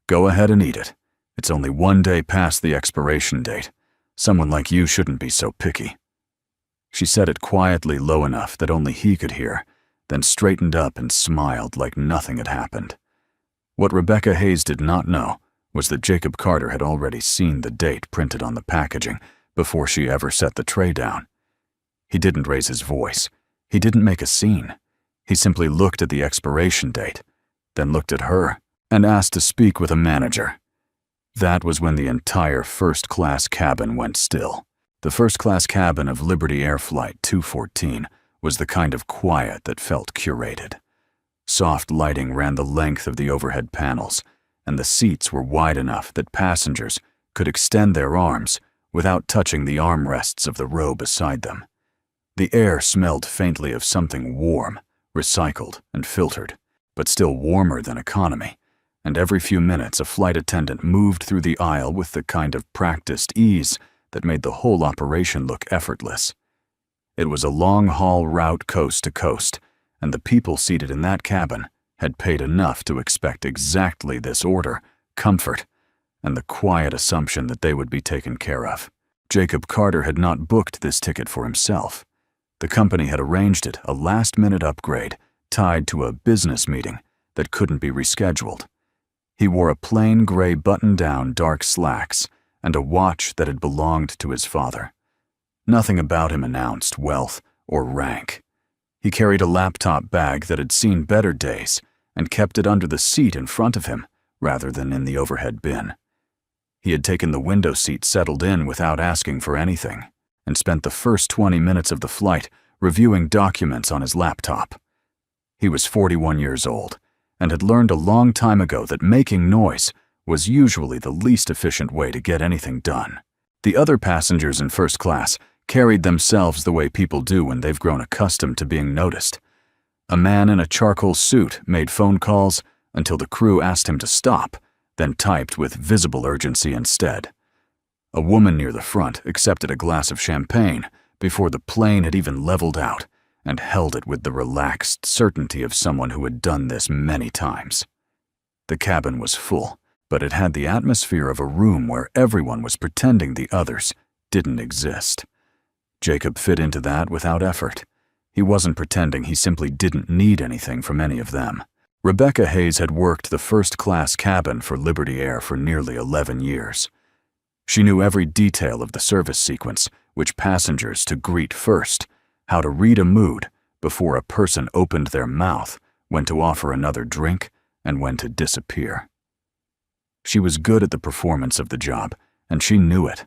Go ahead and eat it. It's only 1 day past the expiration date. Someone like you shouldn't be so picky." She said it quietly, low enough that only he could hear, then straightened up and smiled like nothing had happened. What Rebecca Hayes did not know was that Jacob Carter had already seen the date printed on the packaging before she ever set the tray down. He didn't raise his voice. He didn't make a scene. He simply looked at the expiration date, then looked at her and asked to speak with a manager. That was when the entire first-class cabin went still. The first-class cabin of Liberty Air Flight 214 was the kind of quiet that felt curated. Soft lighting ran the length of the overhead panels, and the seats were wide enough that passengers could extend their arms without touching the armrests of the row beside them. The air smelled faintly of something warm, recycled, and filtered, but still warmer than economy, and every few minutes a flight attendant moved through the aisle with the kind of practiced ease that made the whole operation look effortless. It was a long-haul route coast to coast, and the people seated in that cabin had paid enough to expect exactly this order, comfort, and the quiet assumption that they would be taken care of. Jacob Carter had not booked this ticket for himself. The company had arranged it, a last-minute upgrade tied to a business meeting that couldn't be rescheduled. He wore a plain gray button-down dark slacks and a watch that had belonged to his father. Nothing about him announced wealth or rank. He carried a laptop bag that had seen better days and kept it under the seat in front of him rather than in the overhead bin. He had taken the window seat settled in without asking for anything and spent the first 20 minutes of the flight reviewing documents on his laptop. He was 41 years old and had learned a long time ago that making noise was usually the least efficient way to get anything done. The other passengers in first class carried themselves the way people do when they've grown accustomed to being noticed. A man in a charcoal suit made phone calls until the crew asked him to stop, then typed with visible urgency instead. A woman near the front accepted a glass of champagne before the plane had even leveled out and held it with the relaxed certainty of someone who had done this many times. The cabin was full, but it had the atmosphere of a room where everyone was pretending the others didn't exist. Jacob fit into that without effort. He wasn't pretending, he simply didn't need anything from any of them. Rebecca Hayes had worked the first-class cabin for Liberty Air for nearly 11 years. She knew every detail of the service sequence, which passengers to greet first, how to read a mood before a person opened their mouth, when to offer another drink, and when to disappear. She was good at the performance of the job, and she knew it.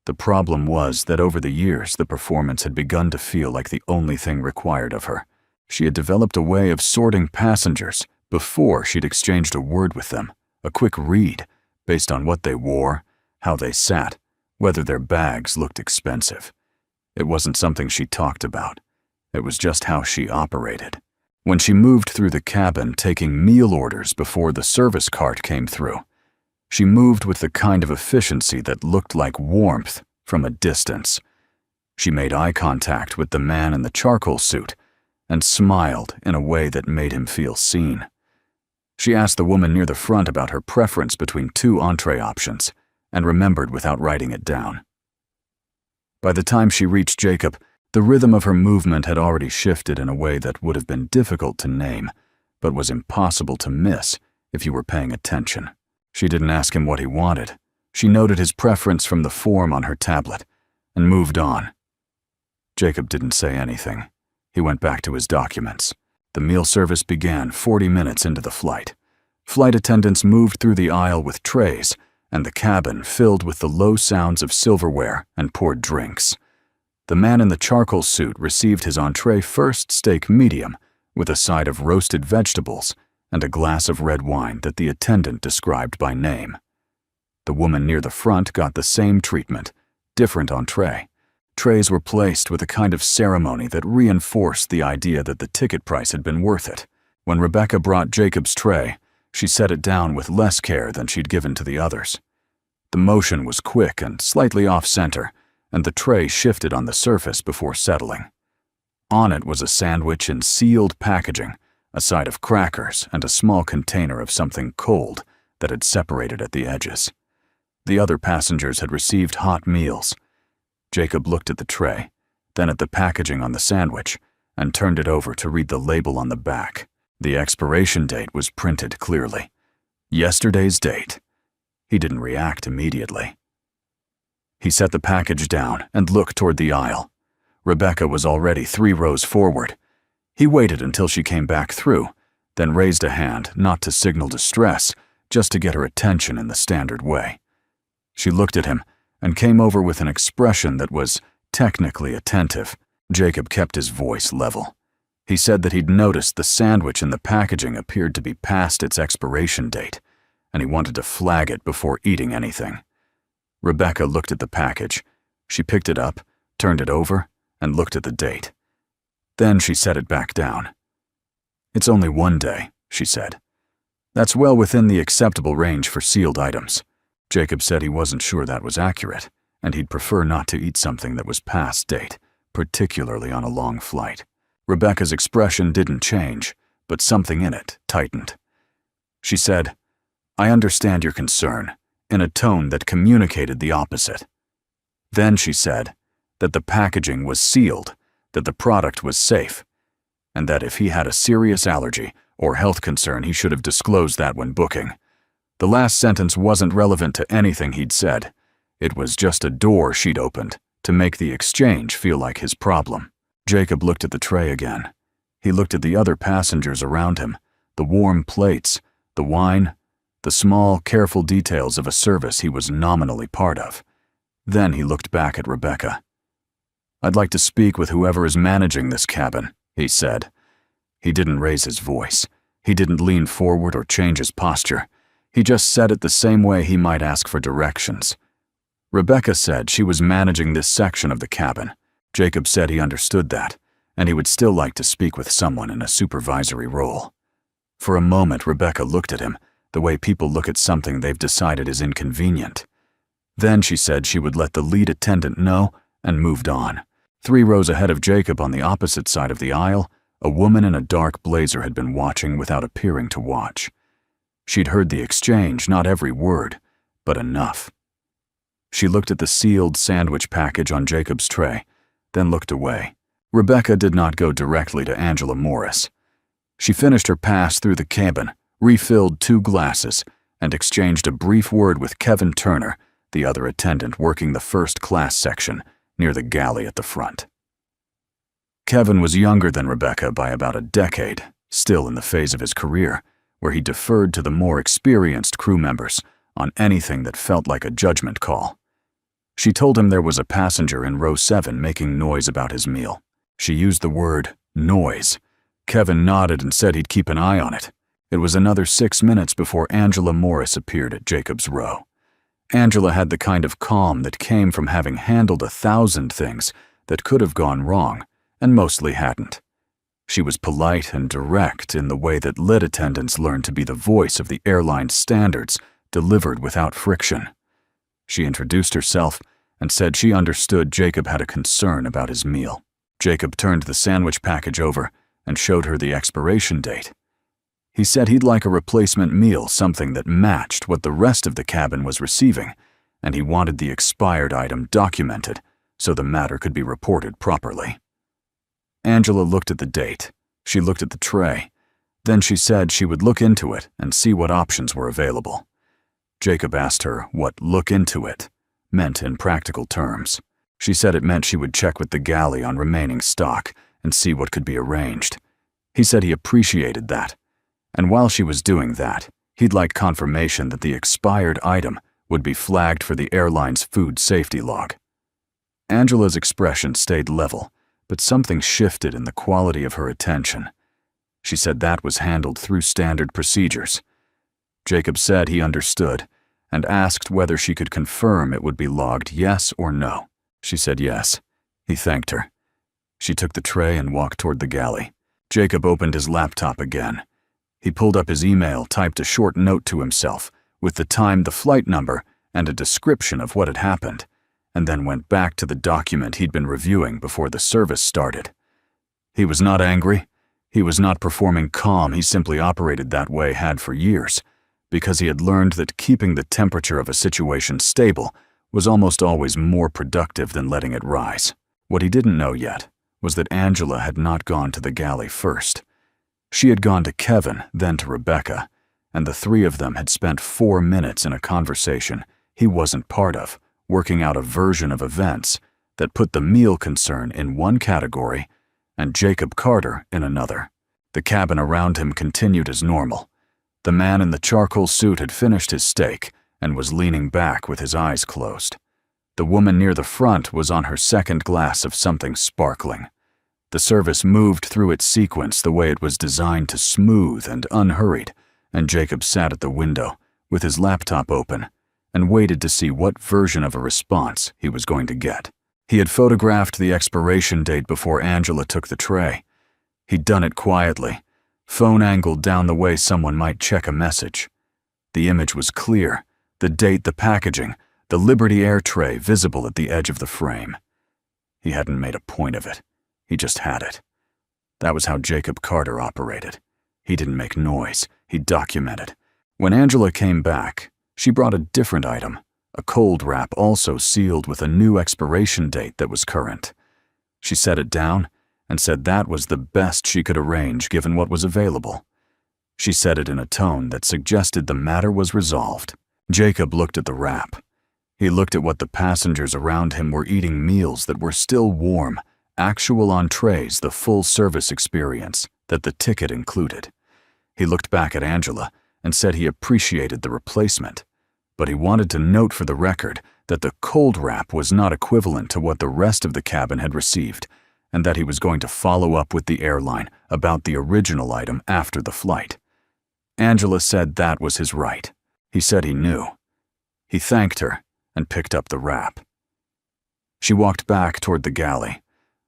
The problem was that over the years, the performance had begun to feel like the only thing required of her. She had developed a way of sorting passengers before she'd exchanged a word with them, a quick read, based on what they wore, how they sat, whether their bags looked expensive. It wasn't something she talked about. It was just how she operated. When she moved through the cabin taking meal orders before the service cart came through, she moved with the kind of efficiency that looked like warmth from a distance. She made eye contact with the man in the charcoal suit and smiled in a way that made him feel seen. She asked the woman near the front about her preference between 2 entree options and remembered without writing it down. By the time she reached Jacob, the rhythm of her movement had already shifted in a way that would have been difficult to name, but was impossible to miss if you were paying attention. She didn't ask him what he wanted. She noted his preference from the form on her tablet and moved on. Jacob didn't say anything. He went back to his documents. The meal service began 40 minutes into the flight. Flight attendants moved through the aisle with trays, and the cabin filled with the low sounds of silverware and poured drinks. The man in the charcoal suit received his entree first steak medium with a side of roasted vegetables and a glass of red wine that the attendant described by name. The woman near the front got the same treatment, different entree. Trays were placed with a kind of ceremony that reinforced the idea that the ticket price had been worth it. When Rebecca brought Jacob's tray, she set it down with less care than she'd given to the others. The motion was quick and slightly off-center, and the tray shifted on the surface before settling. On it was a sandwich in sealed packaging, a side of crackers, and a small container of something cold that had separated at the edges. The other passengers had received hot meals. Jacob looked at the tray, then at the packaging on the sandwich, and turned it over to read the label on the back. The expiration date was printed clearly. Yesterday's date. He didn't react immediately. He set the package down and looked toward the aisle. Rebecca was already 3 rows forward. He waited until she came back through, then raised a hand, not to signal distress, just to get her attention in the standard way. She looked at him and came over with an expression that was technically attentive. Jacob kept his voice level. He said that he'd noticed the sandwich in the packaging appeared to be past its expiration date, and he wanted to flag it before eating anything. Rebecca looked at the package. She picked it up, turned it over, and looked at the date. Then she set it back down. "It's only 1 day," she said. "That's well within the acceptable range for sealed items." Jacob said he wasn't sure that was accurate, and he'd prefer not to eat something that was past date, particularly on a long flight. Rebecca's expression didn't change, but something in it tightened. She said, "I understand your concern," in a tone that communicated the opposite. Then she said that the packaging was sealed, that the product was safe, and that if he had a serious allergy or health concern, he should have disclosed that when booking. The last sentence wasn't relevant to anything he'd said. It was just a door she'd opened to make the exchange feel like his problem. Jacob looked at the tray again. He looked at the other passengers around him, the warm plates, the wine, the small, careful details of a service he was nominally part of. Then he looked back at Rebecca. "I'd like to speak with whoever is managing this cabin," he said. He didn't raise his voice. He didn't lean forward or change his posture. He just said it the same way he might ask for directions. Rebecca said she was managing this section of the cabin. Jacob said he understood that, and he would still like to speak with someone in a supervisory role. For a moment, Rebecca looked at him, the way people look at something they've decided is inconvenient. Then she said she would let the lead attendant know and moved on. 3 rows ahead of Jacob on the opposite side of the aisle, a woman in a dark blazer had been watching without appearing to watch. She'd heard the exchange, not every word, but enough. She looked at the sealed sandwich package on Jacob's tray, then looked away. Rebecca did not go directly to Angela Morris. She finished her pass through the cabin, refilled 2 glasses, and exchanged a brief word with Kevin Turner, the other attendant working the first-class section near the galley at the front. Kevin was younger than Rebecca by about a decade, still in the phase of his career where he deferred to the more experienced crew members on anything that felt like a judgment call. She told him there was a passenger in row 7 making noise about his meal. She used the word noise. Kevin nodded and said he'd keep an eye on it. It was another 6 minutes before Angela Morris appeared at Jacob's row. Angela had the kind of calm that came from having handled 1,000 things that could have gone wrong and mostly hadn't. She was polite and direct in the way that lit attendants learn to be the voice of the airline's standards, delivered without friction. She introduced herself and said she understood Jacob had a concern about his meal. Jacob turned the sandwich package over and showed her the expiration date. He said he'd like a replacement meal, something that matched what the rest of the cabin was receiving, and he wanted the expired item documented so the matter could be reported properly. Angela looked at the date. She looked at the tray. Then she said she would look into it and see what options were available. Jacob asked her what "look into it" meant in practical terms. She said it meant she would check with the galley on remaining stock and see what could be arranged. He said he appreciated that, and while she was doing that, he'd like confirmation that the expired item would be flagged for the airline's food safety log. Angela's expression stayed level, but something shifted in the quality of her attention. She said that was handled through standard procedures. Jacob said he understood and asked whether she could confirm it would be logged yes or no. She said yes. He thanked her. She took the tray and walked toward the galley. Jacob opened his laptop again. He pulled up his email, typed a short note to himself with the time, the flight number, and a description of what had happened, and then went back to the document he'd been reviewing before the service started. He was not angry. He was not performing calm. He simply operated that way, had for years. because he had learned that keeping the temperature of a situation stable was almost always more productive than letting it rise. What he didn't know yet was that Angela had not gone to the galley first. She had gone to Kevin, then to Rebecca, and the three of them had spent 4 minutes in a conversation he wasn't part of, working out a version of events that put the meal concern in one category and Jacob Carter in another. The cabin around him continued as normal. The man in the charcoal suit had finished his steak and was leaning back with his eyes closed. The woman near the front was on her second glass of something sparkling. The service moved through its sequence the way it was designed to, smooth and unhurried, and Jacob sat at the window with his laptop open and waited to see what version of a response he was going to get. He had photographed the expiration date before Angela took the tray. He'd done it quietly, phone angled down the way someone might check a message. The image was clear, the date, the packaging, the Liberty Air tray visible at the edge of the frame. He hadn't made a point of it. He just had it. That was how Jacob Carter operated. He didn't make noise. He documented. When Angela came back, she brought a different item, a cold wrap also sealed with a new expiration date that was current. She set it down and said that was the best she could arrange given what was available. She said it in a tone that suggested the matter was resolved. Jacob looked at the wrap. He looked at what the passengers around him were eating, meals that were still warm, actual entrees, the full service experience that the ticket included. He looked back at Angela and said he appreciated the replacement, but he wanted to note for the record that the cold wrap was not equivalent to what the rest of the cabin had received, and that he was going to follow up with the airline about the original item after the flight. Angela said that was his right. He said he knew. He thanked her and picked up the wrap. She walked back toward the galley.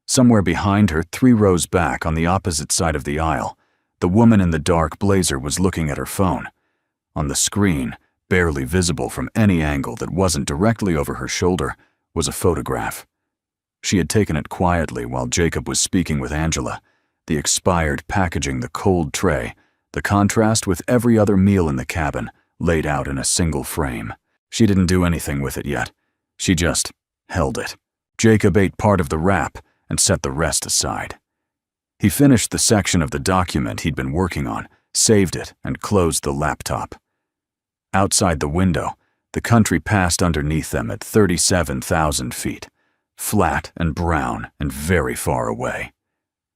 Somewhere behind her, 3 rows back on the opposite side of the aisle, the woman in the dark blazer was looking at her phone. On the screen, barely visible from any angle that wasn't directly over her shoulder, was a photograph. She had taken it quietly while Jacob was speaking with Angela, the expired packaging, the cold tray, the contrast with every other meal in the cabin, laid out in a single frame. She didn't do anything with it yet. She just held it. Jacob ate part of the wrap and set the rest aside. He finished the section of the document he'd been working on, saved it, and closed the laptop. Outside the window, the country passed underneath them at 37,000 feet, flat and brown and very far away.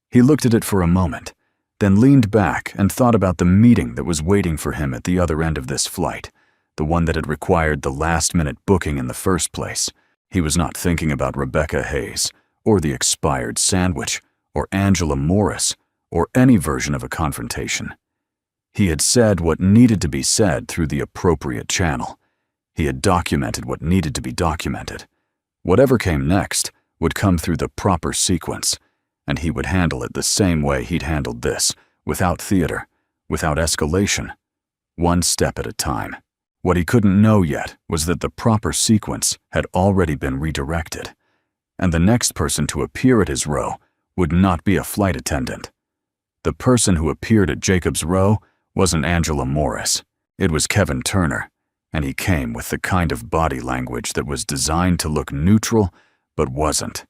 He looked at it for a moment, then leaned back and thought about the meeting that was waiting for him at the other end of this flight, the one that had required the last-minute booking in the first place. He was not thinking about Rebecca Hayes, or the expired sandwich, or Angela Morris, or any version of a confrontation. He had said what needed to be said through the appropriate channel. He had documented what needed to be documented. Whatever came next would come through the proper sequence, and he would handle it the same way he'd handled this, without theater, without escalation, one step at a time. What he couldn't know yet was that the proper sequence had already been redirected, and the next person to appear at his row would not be a flight attendant. The person who appeared at Jacob's row wasn't Angela Morris. It was Kevin Turner, and he came with the kind of body language that was designed to look neutral but wasn't.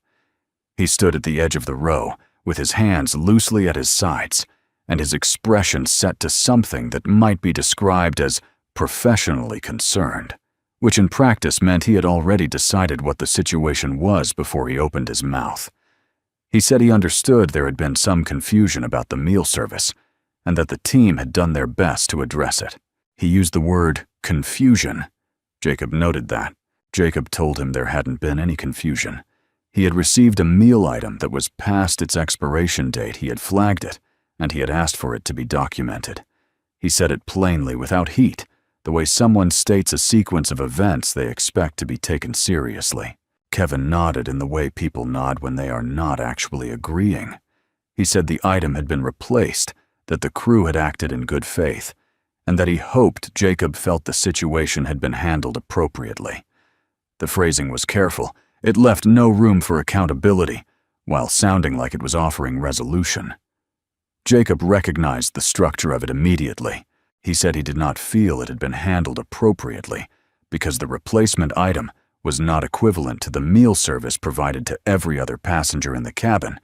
He stood at the edge of the row with his hands loosely at his sides and his expression set to something that might be described as professionally concerned, which in practice meant he had already decided what the situation was before he opened his mouth. He said he understood there had been some confusion about the meal service, and that the team had done their best to address it. He used the word confusion. Jacob noted that. Jacob told him there hadn't been any confusion. He had received a meal item that was past its expiration date. He had flagged it, and he had asked for it to be documented. He said it plainly, without heat, the way someone states a sequence of events they expect to be taken seriously. Kevin nodded in the way people nod when they are not actually agreeing. He said the item had been replaced, that the crew had acted in good faith, and that he hoped Jacob felt the situation had been handled appropriately. The phrasing was careful. It left no room for accountability, while sounding like it was offering resolution. Jacob recognized the structure of it immediately. He said he did not feel it had been handled appropriately because the replacement item was not equivalent to the meal service provided to every other passenger in the cabin,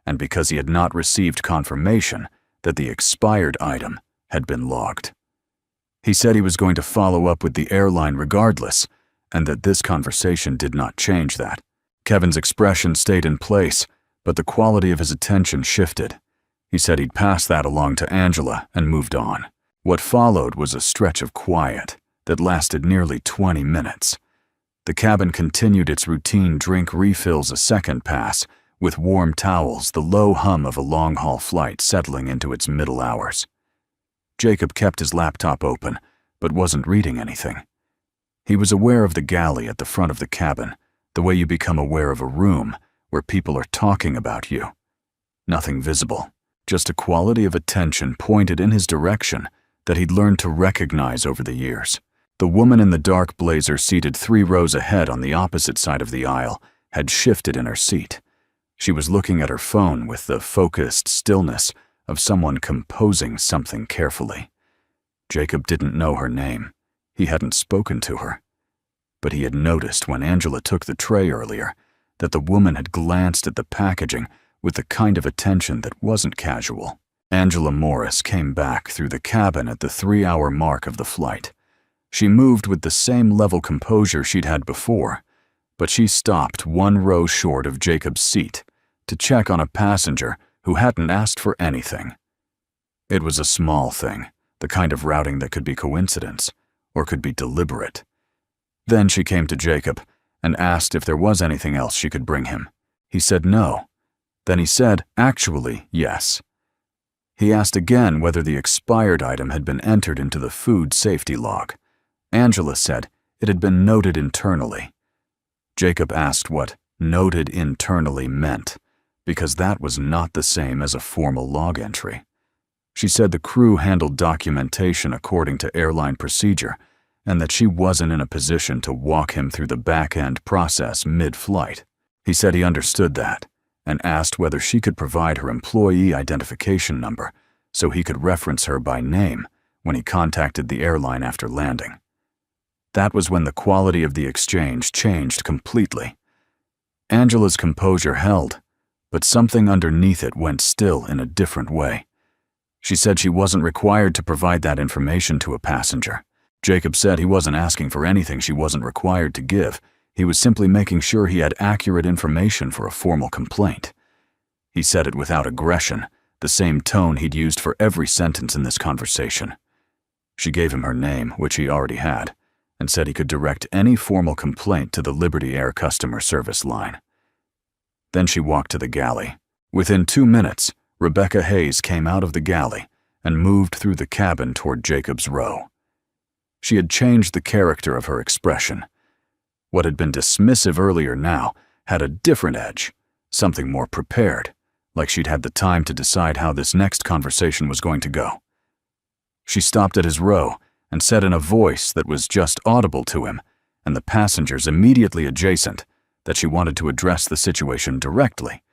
and because he had not received confirmation that the expired item had been logged. He said he was going to follow up with the airline regardless, and that this conversation did not change that. Kevin's expression stayed in place, but the quality of his attention shifted. He said he'd passed that along to Angela and moved on. What followed was a stretch of quiet that lasted nearly 20 minutes. The cabin continued its routine drink refills a second pass, with warm towels, the low hum of a long-haul flight settling into its middle hours. Jacob kept his laptop open, but wasn't reading anything. He was aware of the galley at the front of the cabin, the way you become aware of a room where people are talking about you. Nothing visible, just a quality of attention pointed in his direction that he'd learned to recognize over the years. The woman in the dark blazer seated 3 rows ahead on the opposite side of the aisle had shifted in her seat. She was looking at her phone with the focused stillness of someone composing something carefully. Jacob didn't know her name. He hadn't spoken to her. But he had noticed when Angela took the tray earlier that the woman had glanced at the packaging with the kind of attention that wasn't casual. Angela Morris came back through the cabin at the 3-hour mark of the flight. She moved with the same level composure she'd had before, but she stopped 1 row short of Jacob's seat to check on a passenger who hadn't asked for anything. It was a small thing, the kind of routing that could be coincidence or could be deliberate. Then she came to Jacob and asked if there was anything else she could bring him. He said no. Then he said, actually, yes. He asked again whether the expired item had been entered into the food safety log. Angela said it had been noted internally. Jacob asked what noted internally meant, because that was not the same as a formal log entry. She said the crew handled documentation according to airline procedure, and that she wasn't in a position to walk him through the back-end process mid-flight. He said he understood that, and asked whether she could provide her employee identification number so he could reference her by name when he contacted the airline after landing. That was when the quality of the exchange changed completely. Angela's composure held, but something underneath it went still in a different way. She said she wasn't required to provide that information to a passenger. Jacob said he wasn't asking for anything she wasn't required to give. He was simply making sure he had accurate information for a formal complaint. He said it without aggression, the same tone he'd used for every sentence in this conversation. She gave him her name, which he already had, and said he could direct any formal complaint to the Liberty Air customer service line. Then she walked to the galley. Within 2 minutes, Rebecca Hayes came out of the galley and moved through the cabin toward Jacob's row. She had changed the character of her expression. What had been dismissive earlier now had a different edge, something more prepared, like she'd had the time to decide how this next conversation was going to go. She stopped at his row and said in a voice that was just audible to him and the passengers immediately adjacent that she wanted to address the situation directly.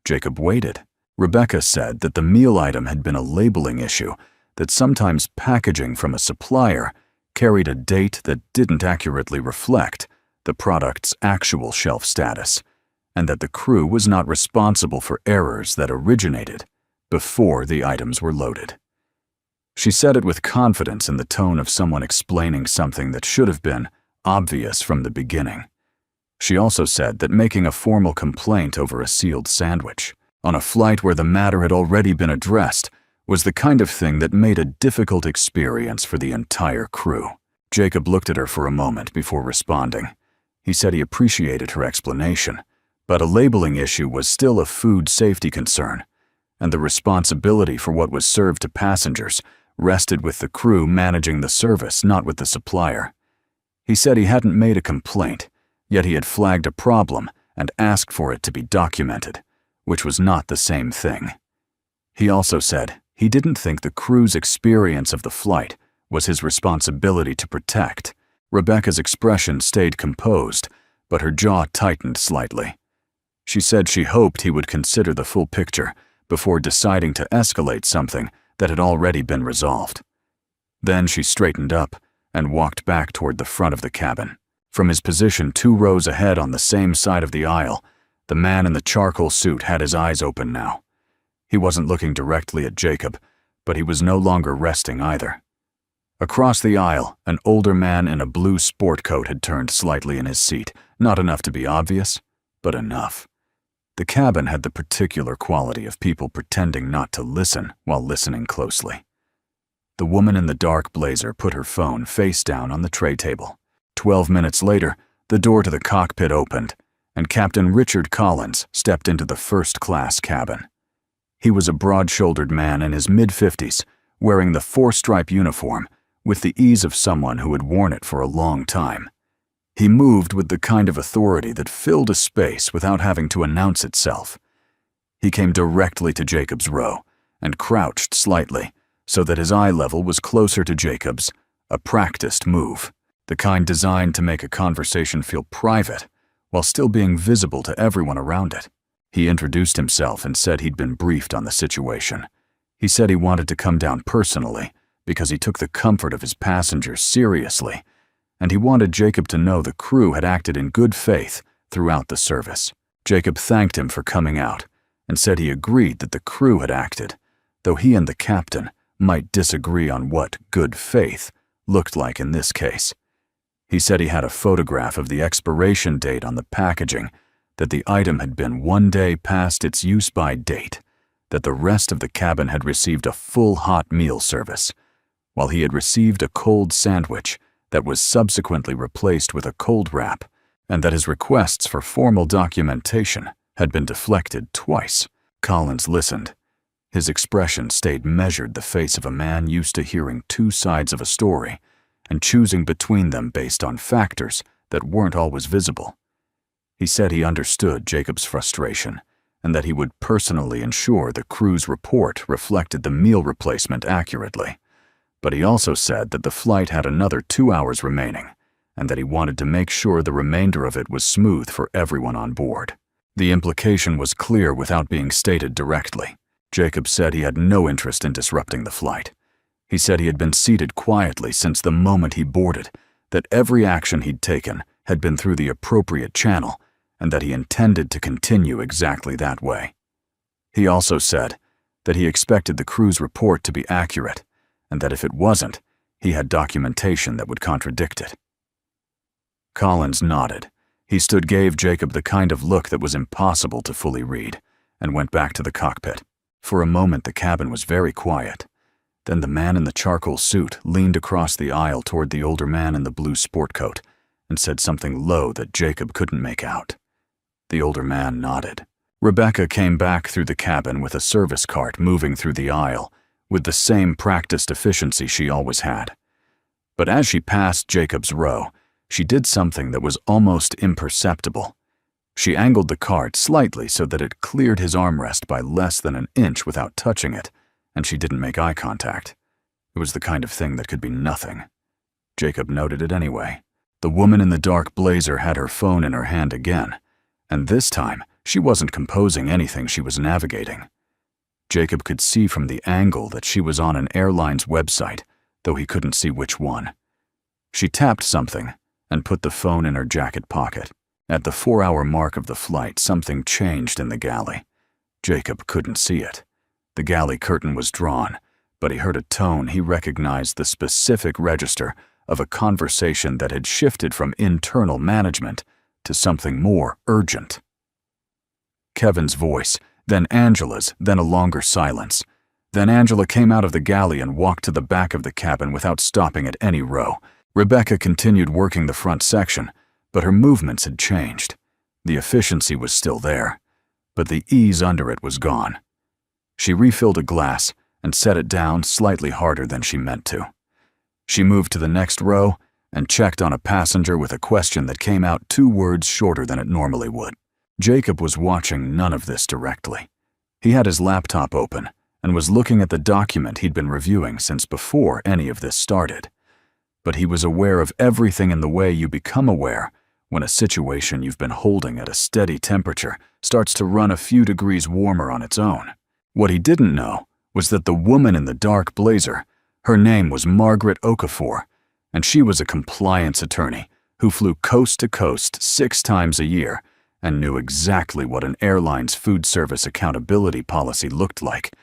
Jacob waited. Rebecca said that the meal item had been a labeling issue, that sometimes packaging from a supplier carried a date that didn't accurately reflect the product's actual shelf status, and that the crew was not responsible for errors that originated before the items were loaded. She said it with confidence in the tone of someone explaining something that should have been obvious from the beginning. She also said that making a formal complaint over a sealed sandwich on a flight where the matter had already been addressed was the kind of thing that made a difficult experience for the entire crew. Jacob looked at her for a moment before responding. He said he appreciated her explanation, but a labeling issue was still a food safety concern, and the responsibility for what was served to passengers rested with the crew managing the service, not with the supplier. He said he hadn't made a complaint, yet he had flagged a problem and asked for it to be documented, which was not the same thing. He also said he didn't think the crew's experience of the flight was his responsibility to protect. Rebecca's expression stayed composed, but her jaw tightened slightly. She said she hoped he would consider the full picture before deciding to escalate something that had already been resolved. Then she straightened up and walked back toward the front of the cabin. From his position 2 rows ahead on the same side of the aisle, the man in the charcoal suit had his eyes open now. He wasn't looking directly at Jacob, but he was no longer resting either. Across the aisle, an older man in a blue sport coat had turned slightly in his seat, not enough to be obvious, but enough. The cabin had the particular quality of people pretending not to listen while listening closely. The woman in the dark blazer put her phone face down on the tray table. 12 minutes later, the door to the cockpit opened, and Captain Richard Collins stepped into the first-class cabin. He was a broad-shouldered man in his mid-50s, wearing the 4-stripe uniform with the ease of someone who had worn it for a long time. He moved with the kind of authority that filled a space without having to announce itself. He came directly to Jacob's row and crouched slightly so that his eye level was closer to Jacob's, a practiced move, the kind designed to make a conversation feel private while still being visible to everyone around it. He introduced himself and said he'd been briefed on the situation. He said he wanted to come down personally because he took the comfort of his passengers seriously, and he wanted Jacob to know the crew had acted in good faith throughout the service. Jacob thanked him for coming out and said he agreed that the crew had acted, though he and the captain might disagree on what good faith looked like in this case. He said he had a photograph of the expiration date on the packaging, that the item had been 1 day past its use-by date, that the rest of the cabin had received a full hot meal service, while he had received a cold sandwich that was subsequently replaced with a cold wrap, and that his requests for formal documentation had been deflected twice. Collins listened. His expression stayed measured, the face of a man used to hearing 2 sides of a story and choosing between them based on factors that weren't always visible. He said he understood Jacob's frustration and that he would personally ensure the crew's report reflected the meal replacement accurately. But he also said that the flight had another 2 hours remaining and that he wanted to make sure the remainder of it was smooth for everyone on board. The implication was clear without being stated directly. Jacob said he had no interest in disrupting the flight. He said he had been seated quietly since the moment he boarded, that every action he'd taken had been through the appropriate channel, and that he intended to continue exactly that way. He also said that he expected the crew's report to be accurate, and that if it wasn't, he had documentation that would contradict it. Collins nodded. He gave Jacob the kind of look that was impossible to fully read, and went back to the cockpit. For a moment the cabin was very quiet. Then the man in the charcoal suit leaned across the aisle toward the older man in the blue sport coat and said something low that Jacob couldn't make out. The older man nodded. Rebecca came back through the cabin with a service cart moving through the aisle with the same practiced efficiency she always had. But as she passed Jacob's row, she did something that was almost imperceptible. She angled the cart slightly so that it cleared his armrest by less than an inch without touching it, and she didn't make eye contact. It was the kind of thing that could be nothing. Jacob noted it anyway. The woman in the dark blazer had her phone in her hand again, and this time she wasn't composing anything she was navigating. Jacob could see from the angle that she was on an airline's website, though he couldn't see which one. She tapped something and put the phone in her jacket pocket. At the 4-hour mark of the flight, something changed in the galley. Jacob couldn't see it. The galley curtain was drawn, but he heard a tone he recognized the specific register of a conversation that had shifted from internal management to something more urgent. Kevin's voice, then Angela's, then a longer silence. Then Angela came out of the galley and walked to the back of the cabin without stopping at any row. Rebecca continued working the front section, but her movements had changed. The efficiency was still there, but the ease under it was gone. She refilled a glass and set it down slightly harder than she meant to. She moved to the next row and checked on a passenger with a question that came out 2 words shorter than it normally would. Jacob was watching none of this directly. He had his laptop open and was looking at the document he'd been reviewing since before any of this started. But he was aware of everything in the way you become aware when a situation you've been holding at a steady temperature starts to run a few degrees warmer on its own. What he didn't know was that the woman in the dark blazer Her name was Margaret Okafor, and she was a compliance attorney who flew coast to coast 6 times a year and knew exactly what an airline's food service accountability policy looked like,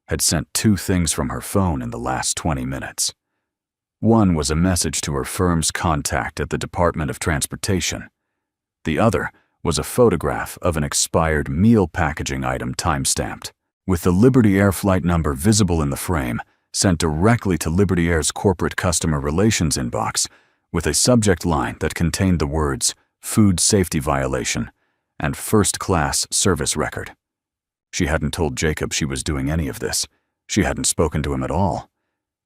had sent 2 things from her phone in the last 20 minutes. One was a message to her firm's contact at the Department of Transportation. The other was a photograph of an expired meal packaging item time-stamped, with the Liberty Air flight number visible in the frame, sent directly to Liberty Air's corporate customer relations inbox, with a subject line that contained the words "food safety violation" and "first-class service record." She hadn't told Jacob she was doing any of this. She hadn't spoken to him at all.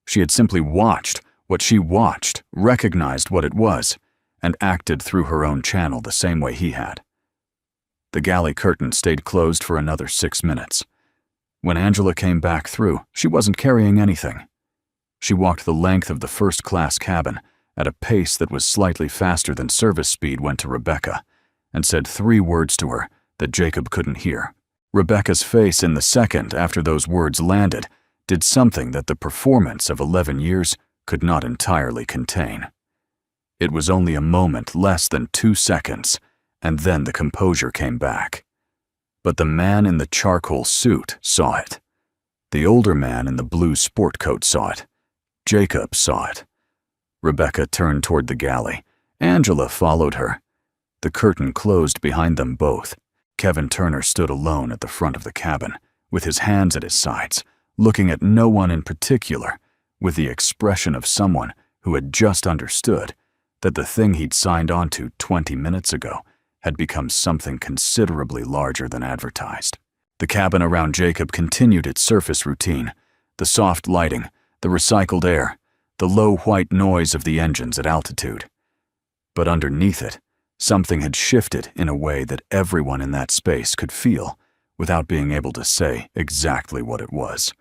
She had simply watched what she watched, recognized what it was, and acted through her own channel the same way he had. The galley curtain stayed closed for another 6 minutes. When Angela came back through, she wasn't carrying anything. She walked the length of the first-class cabin at a pace that was slightly faster than service speed went to Rebecca, and said 3 words to her that Jacob couldn't hear. Rebecca's face in the second after those words landed did something that the performance of 11 years could not entirely contain. It was only a moment less than 2 seconds, and then the composure came back. But the man in the charcoal suit saw it. The older man in the blue sport coat saw it. Jacob saw it. Rebecca turned toward the galley. Angela followed her. The curtain closed behind them both. Kevin Turner stood alone at the front of the cabin, with his hands at his sides, looking at no one in particular, with the expression of someone who had just understood that the thing he'd signed on to 20 minutes ago had become something considerably larger than advertised. The cabin around Jacob continued its surface routine, the soft lighting, the recycled air, the low white noise of the engines at altitude. But underneath it, something had shifted in a way that everyone in that space could feel without being able to say exactly what it was.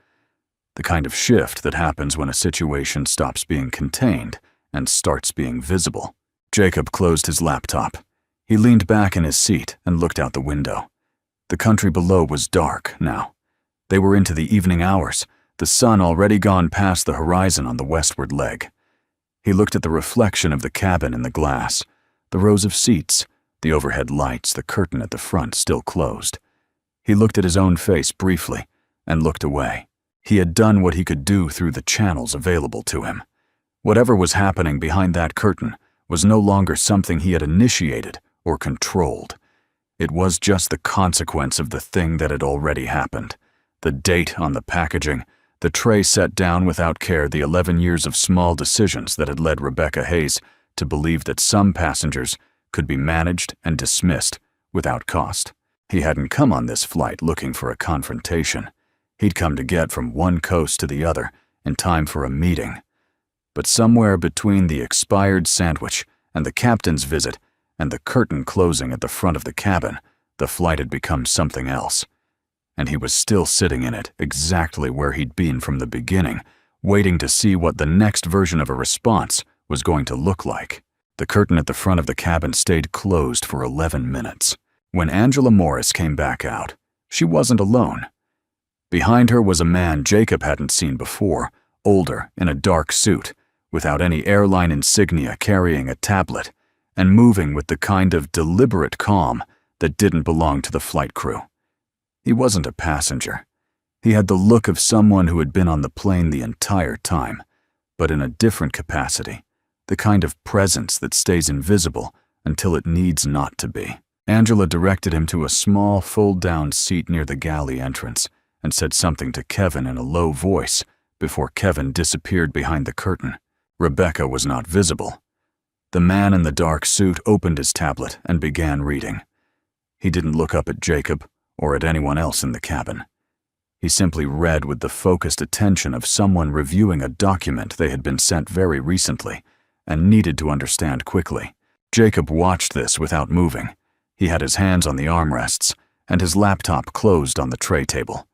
The kind of shift that happens when a situation stops being contained and starts being visible. Jacob closed his laptop. He leaned back in his seat and looked out the window. The country below was dark now. They were into the evening hours, the sun already gone past the horizon on the westward leg. He looked at the reflection of the cabin in the glass, the rows of seats, the overhead lights, the curtain at the front still closed. He looked at his own face briefly and looked away. He had done what he could do through the channels available to him. Whatever was happening behind that curtain was no longer something he had initiated or controlled. It was just the consequence of the thing that had already happened. The date on the packaging, the tray set down without care, the 11 years of small decisions that had led Rebecca Hayes to believe that some passengers could be managed and dismissed without cost. He hadn't come on this flight looking for a confrontation. He'd come to get from one coast to the other in time for a meeting. But somewhere between the expired sandwich and the captain's visit and the curtain closing at the front of the cabin, the flight had become something else. And he was still sitting in it exactly where he'd been from the beginning, waiting to see what the next version of a response was going to look like. The curtain at the front of the cabin stayed closed for 11 minutes. When Angela Morris came back out, she wasn't alone. Behind her was a man Jacob hadn't seen before, older, in a dark suit, without any airline insignia, carrying a tablet, and moving with the kind of deliberate calm that didn't belong to the flight crew. He wasn't a passenger. He had the look of someone who had been on the plane the entire time, but in a different capacity, the kind of presence that stays invisible until it needs not to be. Angela directed him to a small, fold-down seat near the galley entrance and said something to Kevin in a low voice before Kevin disappeared behind the curtain. Rebecca was not visible. The man in the dark suit opened his tablet and began reading. He didn't look up at Jacob or at anyone else in the cabin. He simply read with the focused attention of someone reviewing a document they had been sent very recently and needed to understand quickly. Jacob watched this without moving. He had his hands on the armrests and his laptop closed on the tray table.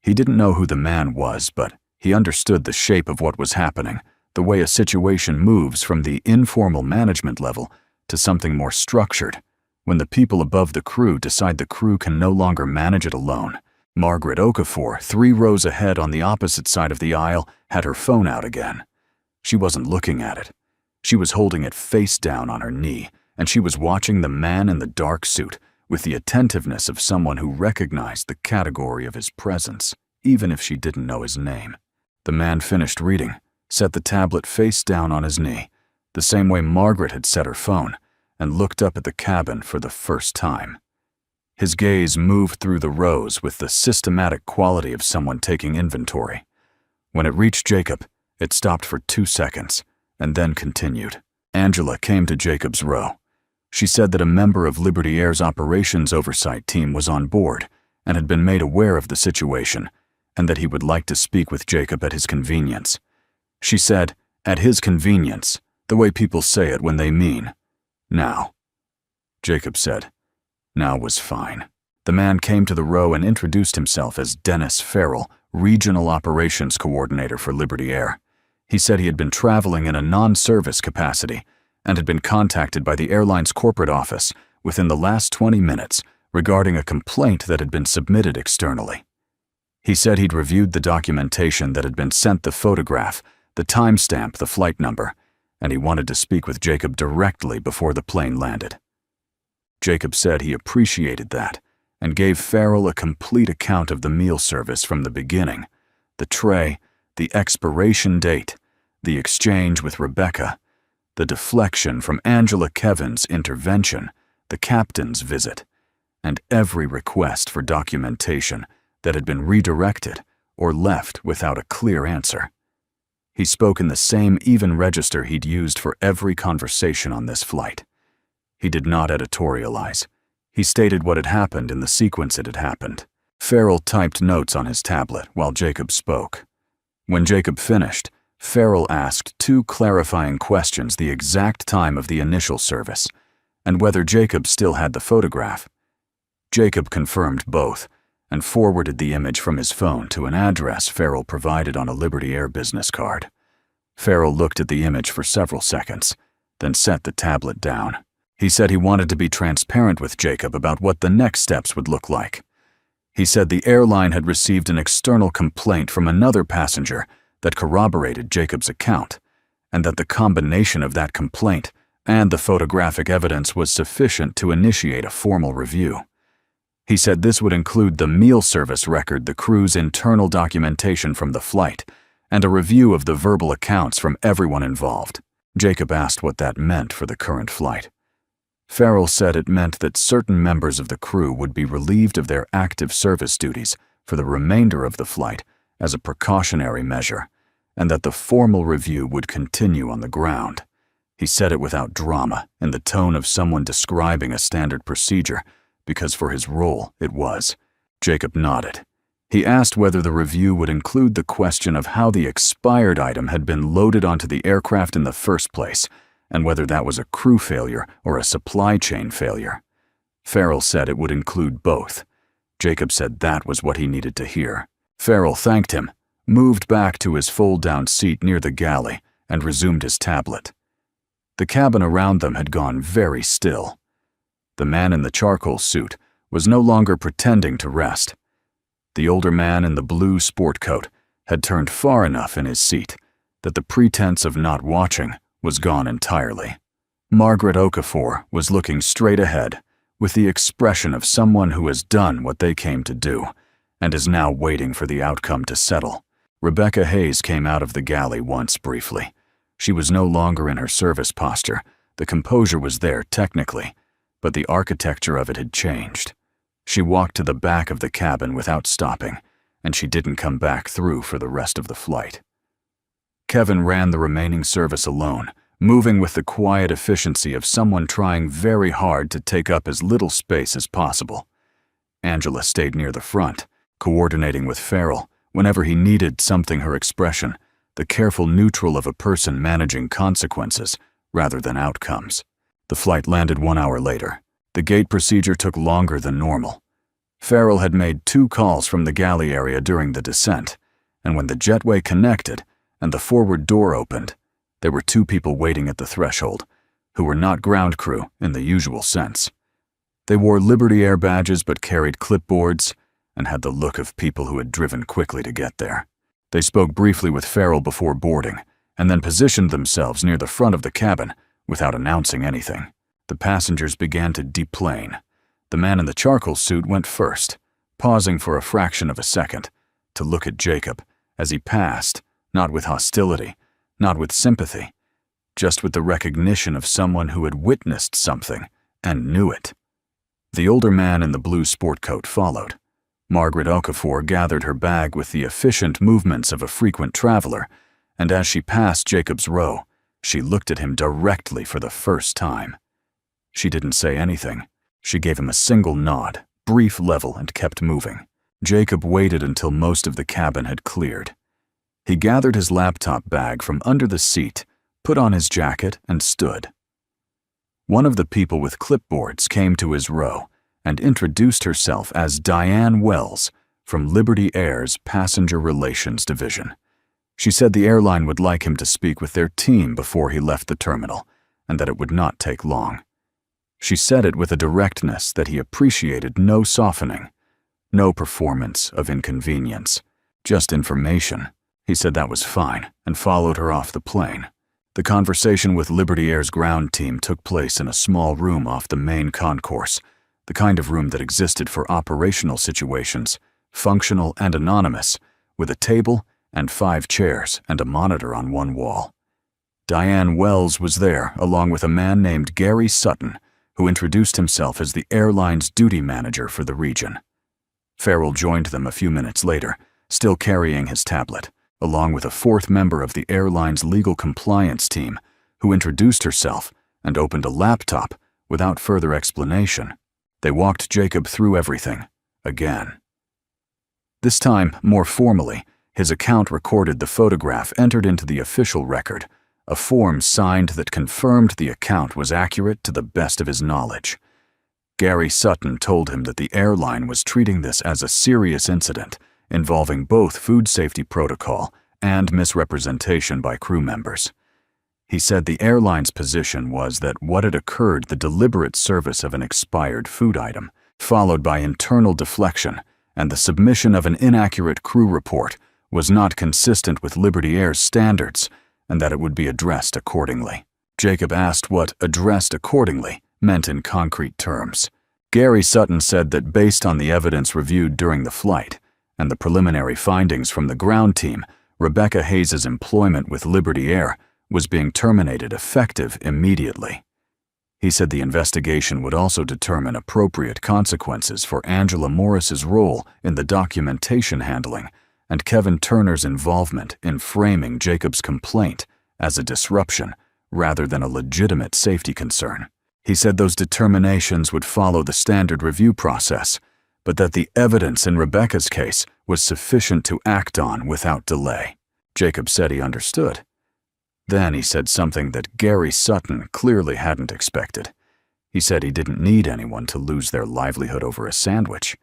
He didn't know who the man was, but he understood the shape of what was happening, the way a situation moves from the informal management level to something more structured, when the people above the crew decide the crew can no longer manage it alone. Margaret Okafor, 3 rows ahead on the opposite side of the aisle, had her phone out again. She wasn't looking at it. She was holding it face down on her knee, and she was watching the man in the dark suit with the attentiveness of someone who recognized the category of his presence, even if she didn't know his name. The man finished reading, set the tablet face down on his knee, the same way Margaret had set her phone, and looked up at the cabin for the first time. His gaze moved through the rows with the systematic quality of someone taking inventory. When it reached Jacob, it stopped for 2 seconds, and then continued. Angela came to Jacob's row. She said that a member of Liberty Air's operations oversight team was on board and had been made aware of the situation, and that he would like to speak with Jacob at his convenience. She said, at his convenience, the way people say it when they mean now. Jacob said, now was fine. The man came to the row and introduced himself as Dennis Farrell, Regional Operations Coordinator for Liberty Air. He said he had been traveling in a non-service capacity and had been contacted by the airline's corporate office within the last 20 minutes regarding a complaint that had been submitted externally. He said he'd reviewed the documentation that had been sent, the photograph, the timestamp, the flight number, and he wanted to speak with Jacob directly before the plane landed. Jacob said he appreciated that and gave Farrell a complete account of the meal service from the beginning, the tray, the expiration date, the exchange with Rebecca, the deflection from Angela Kevin's intervention, the captain's visit, and every request for documentation that had been redirected or left without a clear answer. He spoke in the same even register he'd used for every conversation on this flight. He did not editorialize. He stated what had happened in the sequence it had happened. Farrell typed notes on his tablet while Jacob spoke. When Jacob finished, Farrell asked 2 clarifying questions: the exact time of the initial service, and whether Jacob still had the photograph. Jacob confirmed both, and forwarded the image from his phone to an address Farrell provided on a Liberty Air business card. Farrell looked at the image for several seconds, then set the tablet down. He said he wanted to be transparent with Jacob about what the next steps would look like. He said the airline had received an external complaint from another passenger that corroborated Jacob's account, and that the combination of that complaint and the photographic evidence was sufficient to initiate a formal review. He said this would include the meal service record, the crew's internal documentation from the flight, and a review of the verbal accounts from everyone involved. Jacob asked what that meant for the current flight. Farrell said it meant that certain members of the crew would be relieved of their active service duties for the remainder of the flight as a precautionary measure, and that the formal review would continue on the ground. He said it without drama, in the tone of someone describing a standard procedure, because for his role it was. Jacob nodded. He asked whether the review would include the question of how the expired item had been loaded onto the aircraft in the first place, and whether that was a crew failure or a supply chain failure. Farrell said it would include both. Jacob said that was what he needed to hear. Farrell thanked him, moved back to his fold-down seat near the galley, and resumed his tablet. The cabin around them had gone very still. The man in the charcoal suit was no longer pretending to rest. The older man in the blue sport coat had turned far enough in his seat that the pretense of not watching was gone entirely. Margaret Okafor was looking straight ahead with the expression of someone who has done what they came to do and is now waiting for the outcome to settle. Rebecca Hayes came out of the galley once briefly. She was no longer in her service posture. The composure was there technically, but the architecture of it had changed. She walked to the back of the cabin without stopping, and she didn't come back through for the rest of the flight. Kevin ran the remaining service alone, moving with the quiet efficiency of someone trying very hard to take up as little space as possible. Angela stayed near the front, coordinating with Farrell whenever he needed something, her expression, the careful neutral of a person managing consequences rather than outcomes. The flight landed 1 hour later. The gate procedure took longer than normal. Farrell had made 2 calls from the galley area during the descent, and when the jetway connected and the forward door opened, there were 2 people waiting at the threshold, who were not ground crew in the usual sense. They wore Liberty Air badges but carried clipboards, and had the look of people who had driven quickly to get there. They spoke briefly with Farrell before boarding, and then positioned themselves near the front of the cabin without announcing anything. The passengers began to deplane. The man in the charcoal suit went first, pausing for a fraction of a second to look at Jacob as he passed, not with hostility, not with sympathy, just with the recognition of someone who had witnessed something and knew it. The older man in the blue sport coat followed. Margaret Okafor gathered her bag with the efficient movements of a frequent traveler, and as she passed Jacob's row, she looked at him directly for the first time. She didn't say anything. She gave him a single nod, brief level, and kept moving. Jacob waited until most of the cabin had cleared. He gathered his laptop bag from under the seat, put on his jacket, and stood. One of the people with clipboards came to his row and introduced herself as Diane Wells from Liberty Air's Passenger Relations Division. She said the airline would like him to speak with their team before he left the terminal, and that it would not take long. She said it with a directness that he appreciated, no softening, no performance of inconvenience, just information. He said that was fine and followed her off the plane. The conversation with Liberty Air's ground team took place in a small room off the main concourse, the kind of room that existed for operational situations, functional and anonymous, with a table and 5 chairs and a monitor on one wall. Diane Wells was there, along with a man named Gary Sutton, who introduced himself as the airline's duty manager for the region. Farrell joined them a few minutes later, still carrying his tablet, along with a 4th member of the airline's legal compliance team, who introduced herself and opened a laptop without further explanation. They walked Jacob through everything, again. This time, more formally, his account recorded the photograph entered into the official record, a form signed that confirmed the account was accurate to the best of his knowledge. Gary Sutton told him that the airline was treating this as a serious incident involving both food safety protocol and misrepresentation by crew members. He said the airline's position was that what had occurred, the deliberate service of an expired food item, followed by internal deflection and the submission of an inaccurate crew report, was not consistent with Liberty Air's standards and that it would be addressed accordingly. Jacob asked what addressed accordingly meant in concrete terms. Gary Sutton said that based on the evidence reviewed during the flight and the preliminary findings from the ground team, Rebecca Hayes' employment with Liberty Air was being terminated effective immediately. He said the investigation would also determine appropriate consequences for Angela Morris's role in the documentation handling and Kevin Turner's involvement in framing Jacob's complaint as a disruption rather than a legitimate safety concern. He said those determinations would follow the standard review process, but that the evidence in Rebecca's case was sufficient to act on without delay. Jacob said he understood. Then he said something that Gary Sutton clearly hadn't expected. He said he didn't need anyone to lose their livelihood over a sandwich.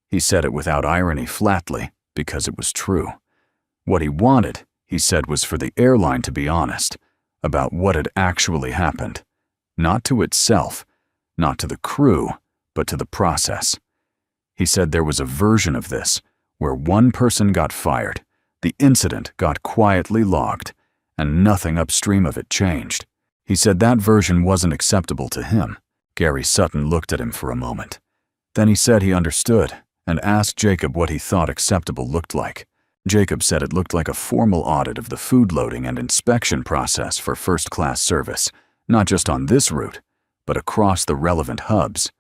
He said it without irony, flatly, because it was true. What he wanted, he said, was for the airline to be honest about what had actually happened. Not to itself, not to the crew, but to the process. He said there was a version of this where one person got fired, the incident got quietly logged, and nothing upstream of it changed. He said that version wasn't acceptable to him. Gary Sutton looked at him for a moment. Then he said he understood and asked Jacob what he thought acceptable looked like. Jacob said it looked like a formal audit of the food loading and inspection process for first-class service, not just on this route, but across the relevant hubs.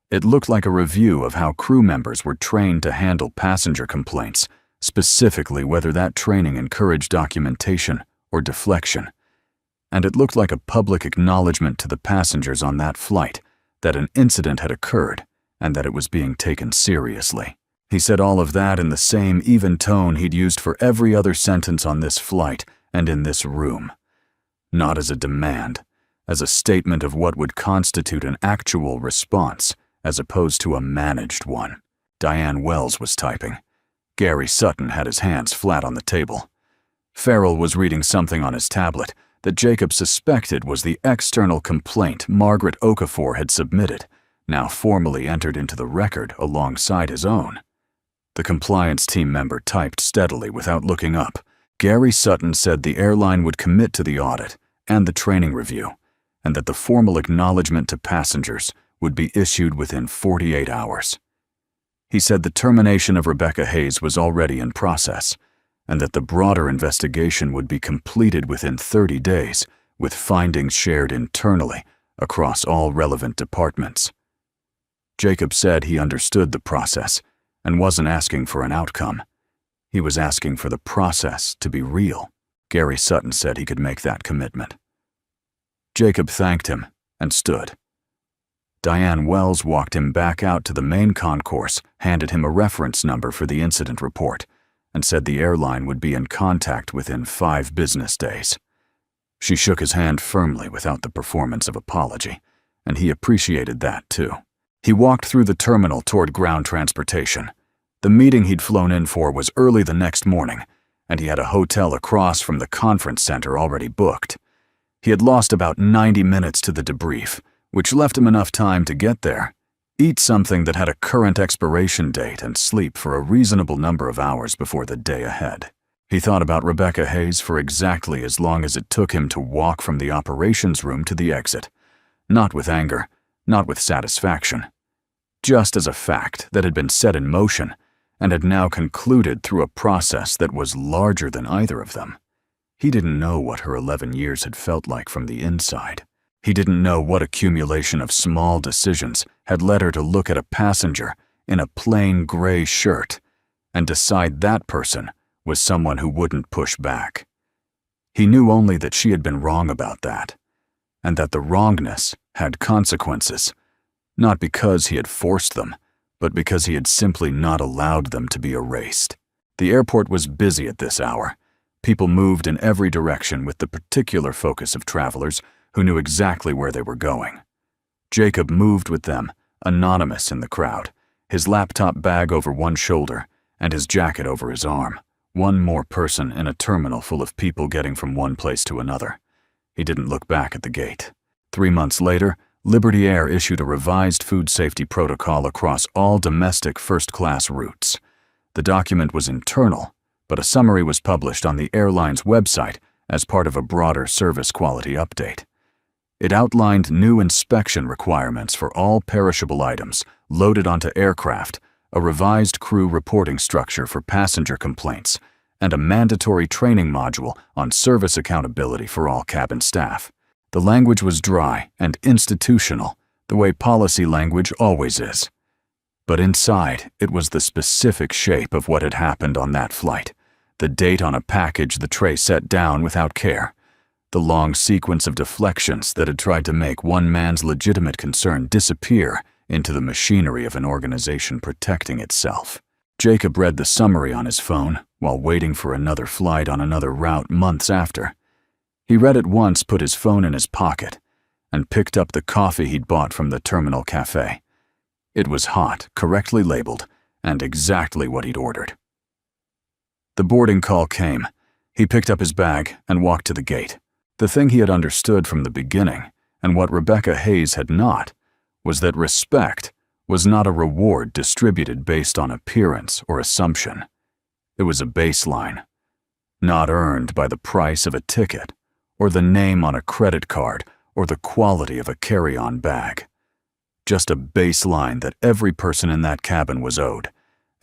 It looked like a review of how crew members were trained to handle passenger complaints, specifically whether that training encouraged documentation or deflection. And it looked like a public acknowledgement to the passengers on that flight that an incident had occurred and that it was being taken seriously. He said all of that in the same even tone he'd used for every other sentence on this flight and in this room. Not as a demand, as a statement of what would constitute an actual response, as opposed to a managed one. Diane Wells was typing. Gary Sutton had his hands flat on the table. Farrell was reading something on his tablet that Jacob suspected was the external complaint Margaret Okafor had submitted, now formally entered into the record alongside his own. The compliance team member typed steadily without looking up. Gary Sutton said the airline would commit to the audit and the training review, and that the formal acknowledgement to passengers would be issued within 48 hours. He said the termination of Rebecca Hayes was already in process, and that the broader investigation would be completed within 30 days, with findings shared internally across all relevant departments. Jacob said he understood the process and wasn't asking for an outcome. He was asking for the process to be real. Gary Sutton said he could make that commitment. Jacob thanked him and stood. Diane Wells walked him back out to the main concourse, handed him a reference number for the incident report, and said the airline would be in contact within 5 business days. She shook his hand firmly without the performance of apology, and he appreciated that too. He walked through the terminal toward ground transportation. The meeting he'd flown in for was early the next morning, and he had a hotel across from the conference center already booked. He had lost about 90 minutes to the debrief, which left him enough time to get there, eat something that had a current expiration date, and sleep for a reasonable number of hours before the day ahead. He thought about Rebecca Hayes for exactly as long as it took him to walk from the operations room to the exit, not with anger, not with satisfaction, just as a fact that had been set in motion and had now concluded through a process that was larger than either of them. He didn't know what her 11 years had felt like from the inside. He didn't know what accumulation of small decisions had led her to look at a passenger in a plain gray shirt and decide that person was someone who wouldn't push back. He knew only that she had been wrong about that, and that the wrongness had consequences, not because he had forced them, but because he had simply not allowed them to be erased. The airport was busy at this hour. People moved in every direction with the particular focus of travelers who knew exactly where they were going. Jacob moved with them, anonymous in the crowd, his laptop bag over one shoulder and his jacket over his arm. One more person in a terminal full of people getting from one place to another. He didn't look back at the gate. 3 months later, Liberty Air issued a revised food safety protocol across all domestic first-class routes. The document was internal, but a summary was published on the airline's website as part of a broader service quality update. It outlined new inspection requirements for all perishable items loaded onto aircraft, a revised crew reporting structure for passenger complaints, and a mandatory training module on service accountability for all cabin staff. The language was dry and institutional, the way policy language always is. But inside, it was the specific shape of what had happened on that flight, the date on a package the tray set down without care, the long sequence of deflections that had tried to make one man's legitimate concern disappear into the machinery of an organization protecting itself. Jacob read the summary on his phone while waiting for another flight on another route months after. He read it once, put his phone in his pocket, and picked up the coffee he'd bought from the terminal cafe. It was hot, correctly labeled, and exactly what he'd ordered. The boarding call came. He picked up his bag and walked to the gate. The thing he had understood from the beginning, and what Rebecca Hayes had not, was that respect was not a reward distributed based on appearance or assumption. It was a baseline, not earned by the price of a ticket, or the name on a credit card, or the quality of a carry-on bag. Just a baseline that every person in that cabin was owed,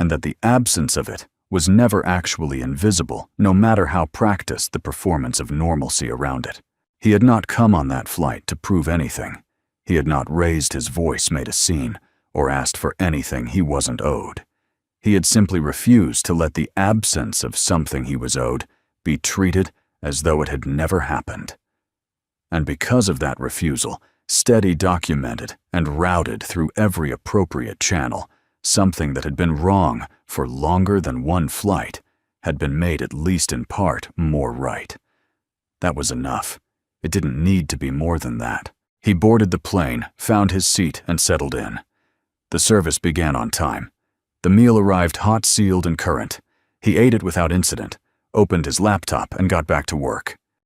and that the absence of it was never actually invisible, no matter how practiced the performance of normalcy around it. He had not come on that flight to prove anything. He had not raised his voice, made a scene, or asked for anything he wasn't owed. He had simply refused to let the absence of something he was owed be treated as though it had never happened. And because of that refusal, steady documented and routed through every appropriate channel, something that had been wrong for longer than one flight had been made, at least in part, more right. That was enough. It didn't need to be more than that. He boarded the plane, found his seat, and settled in. The service began on time. The meal arrived hot, sealed, and current. He ate it without incident, opened his laptop, and got back to work.